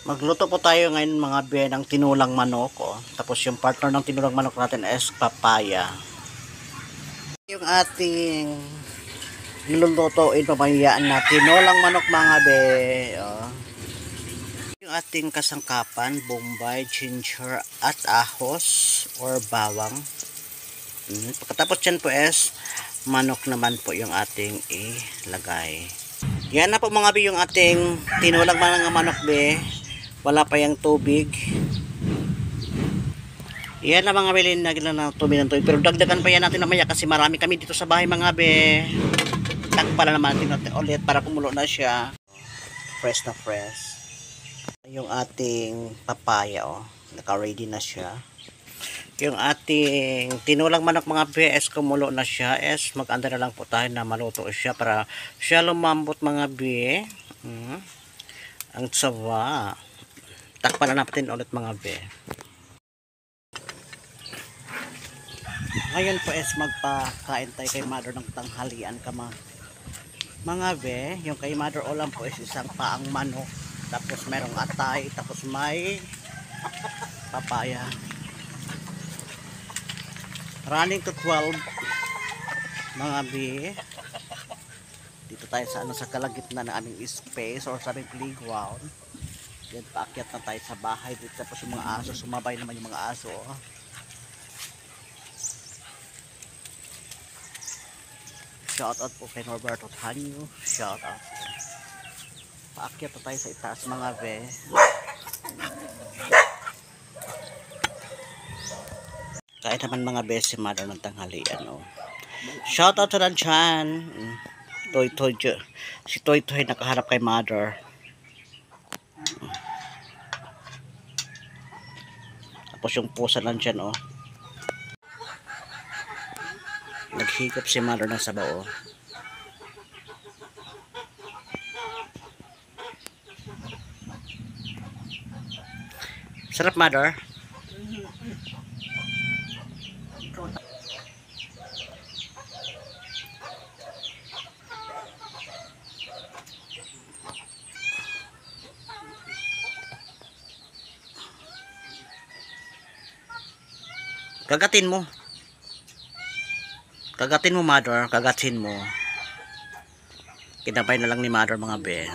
Magluto po tayo ngayon mga be ng tinulang manok. Oh. Tapos yung partner ng tinulang manok natin is papaya. Yung ating nilulutuin pamayaan na tinulang manok mga be. Oh. Yung ating kasangkapan, bombay, ginger at ahos or bawang. Pagkatapos yan po is manok naman po yung ating ilagay. Yan na po mga be yung ating tinulang manok be. Wala pa yung tubig. Yan na mga bilin na gila ng tubig. Pero dagdagan pa yan natin namaya kasi marami kami dito sa bahay mga be. Takpala naman natin ulit para kumulo na siya. Fresh na fresh. Yung ating papaya oh. Naka-ready na siya. Yung ating tinulang manok mga be es kumulo na siya. Es mag-anda na lang po tayo na maluto siya para siya lumambot mga be. Ang sawa. Takpan na natin ulit mga be. Ngayon po is magpakain tayo kay mother ng tanghalian ka mga be. Yung kay mother ulam po is isang paang manok. Tapos merong atay. Tapos may papaya. Running to 12 mga be. Dito tayo sa kalagitnaan ng aming space or sa aming playground. Yan, paakyat na tayo sa bahay dito. Tapos yung mga aso, sumabay naman yung mga aso. Oh. Shout out po kay Norberto Tanyo. Shout out. Paakyat na tayo sa itaas mga be. Kahit naman mga be si mother ng tanghalian. Oh. Shout out to Ranchan. Toy si Toy nakaharap kay mother. Tapos yung pusa nandyan oh. Naghigop si mother ng sabaw oh. Sarap mother. Kagatin mo. Kagatin mo mother, kagatin mo. Kinabay na lang ni mother mga be.